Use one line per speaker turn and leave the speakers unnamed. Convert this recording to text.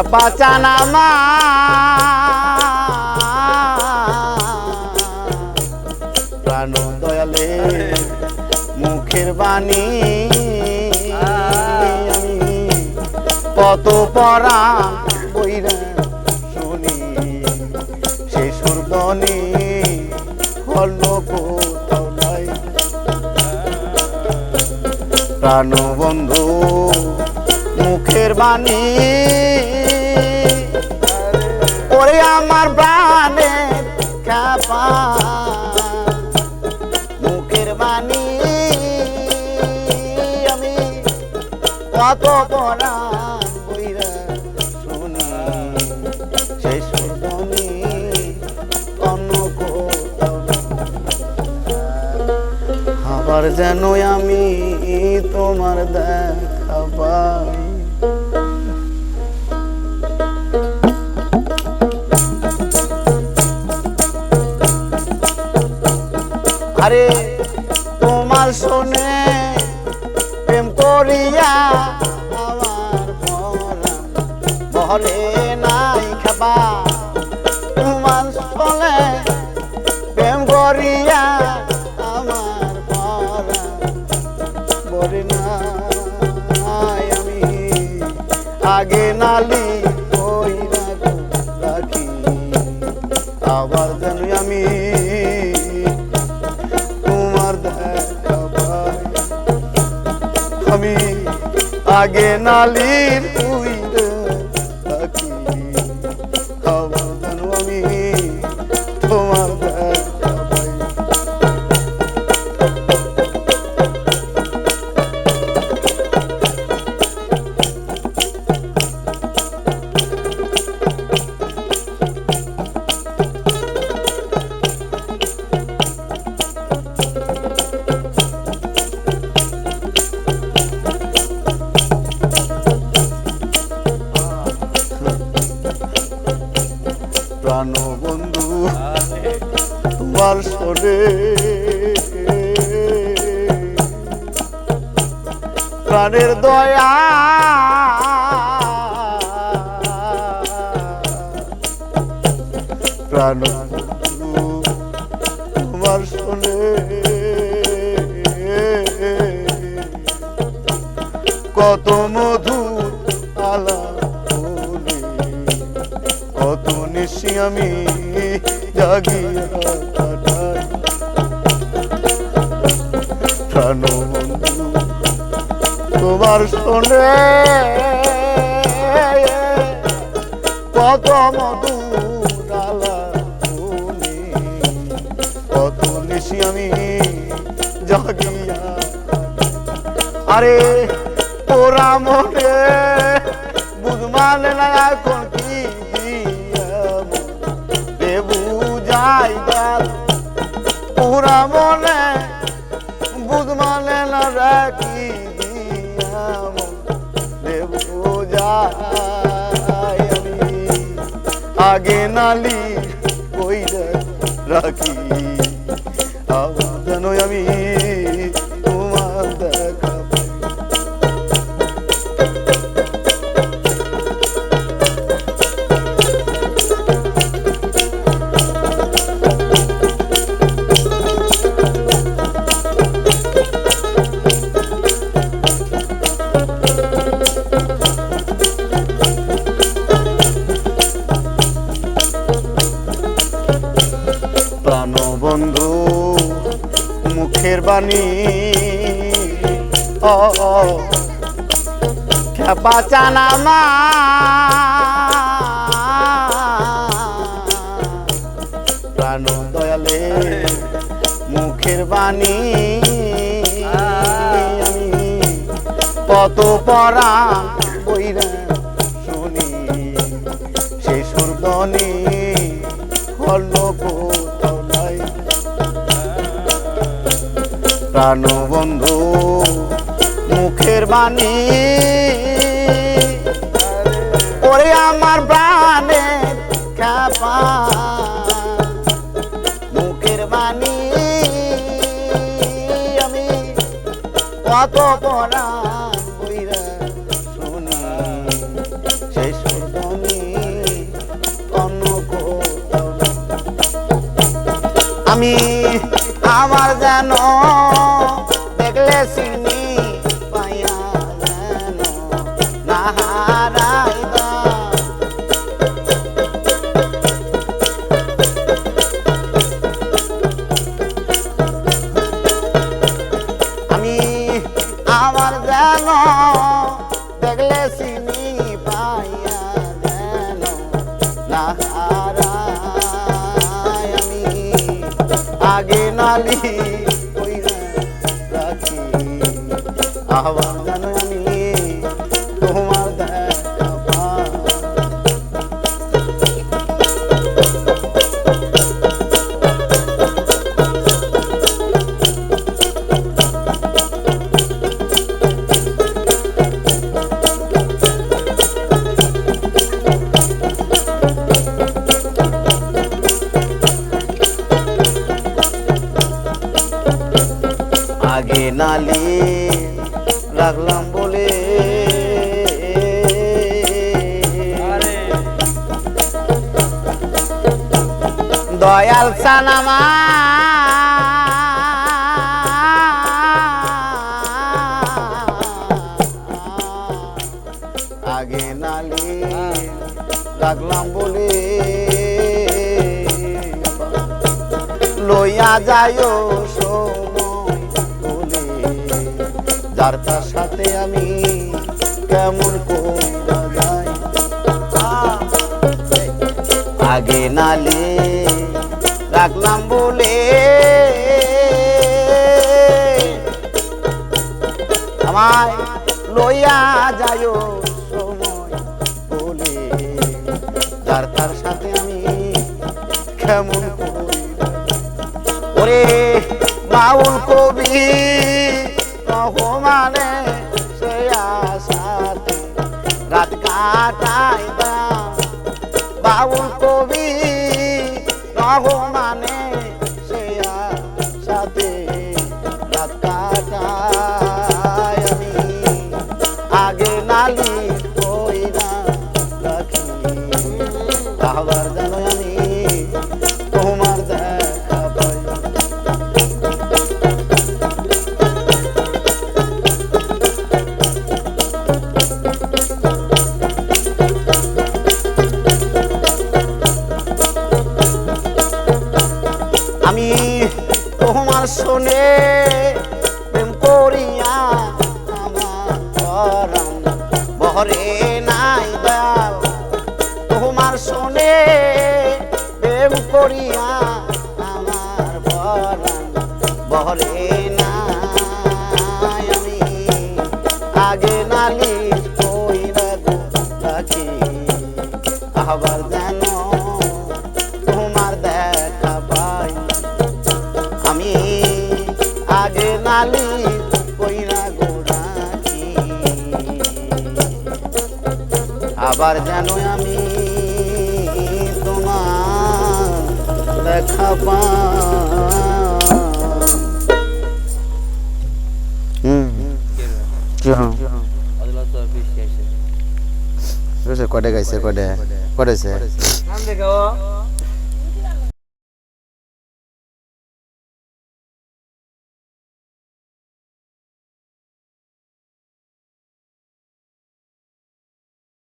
বাঁচানা মা প্রাণ দয়ালে মুখের বাণী আমি কত পড়া বইরা শুনি সে সুরবনি হল কোথাও নাই প্রাণ বন্ধু মুখের বাণী ওরে আমার প্রাণের খ্যাপা মুখের বাণী আমি কত পড়া বইরা শুনি সেই সুরবনি অন্য কোথাও আবার যেন আমি তোমার দেখা পাই আরে তোমার শোনে প্রেম করিয়া আমার পরাণ বলে নাই খাবা তোমার শোনে প্রেম করিয়া আমার পরাণ বলে নাই আমি আগে নালি কইরা রাখি আবার যেন আমি আমি আগে নালির কইরা রাখি আবার যেন আমি তোমার দেখা পাই প্রাণ বন্ধু তোমার শোনে প্রাণের দয়া প্রাণ বন্ধু তোমার শোনে কত মধুর আলাপ কত নিশি আমি জাগিয়া কাটাই প্রাণ বন্ধু তোমার শোনে কত মধুর আলাপ কত নিশি আমি জাগিয়া আরে তোরা মনে বুঝমানে না এখন কি বুঝাই গাল পুরা মনে বুঝমানে না রাখি বুঝাই আমি আগে নালি কইরা রাখি আবার যেন আমি তোমার দেখা প্রাণ বন্ধু মুখের বাণী বাঁচানা মা প্রাণ দয়ালে মুখের বাণী আমি কত পড়া বইরা শুনি সেই সুরবনি হল কোথাও নাই প্রাণ বন্ধু মুখের বাণী ওরে আমার প্রাণের খ্যাপা মুখের বাণী আমি কত পড়া বইরা শুনি সেই সুরবনি আমি আমার যেন দেখলে চিনি পাইয়া যেন না হারাই দাও। আমি আমার যেন দেখলে চিনি পাইয়া যেন না হারাই। আমি আগে নালি কইরা রাখি আহ্বান যেন আমি তোমার দেখা পাই। আগে নালি রাখলাম বলে দয়াল সানামা আগে নালি রাখলাম বলে লইয়া যাইও সময় বলে যার তার সাথে আমি কেমন কইরা যাই। আগে নালে রাখলাম বলে আমায় লইয়া যাইও সময় বলে যার তার সাথে আমি কেমন কইরা। ওরে বাউল কবি রহমানে সে আশাতে রাত কাটাই দাও। বাউল কবি রহমানে সে আশাতে রাত কাটাই। আমি আগে নালি কইরা রাখি আবার জানো আমি তোমার দেখা পাই। আমি তোমার শোনে প্রেম করিয়া আমার পরাণ বহরে নাই দাও। তোমার শোনে প্রেম করিয়া আমার পরাণ বহরে নাই। আমি আগে নালি কইরা রাখি আবার যেন তোমার দেখা পাই। আমি আগে নালি কইরা রাখি আবার যেন আমি তোমার দেখা পাই। কয়টা গাইছে কয়টা করেছে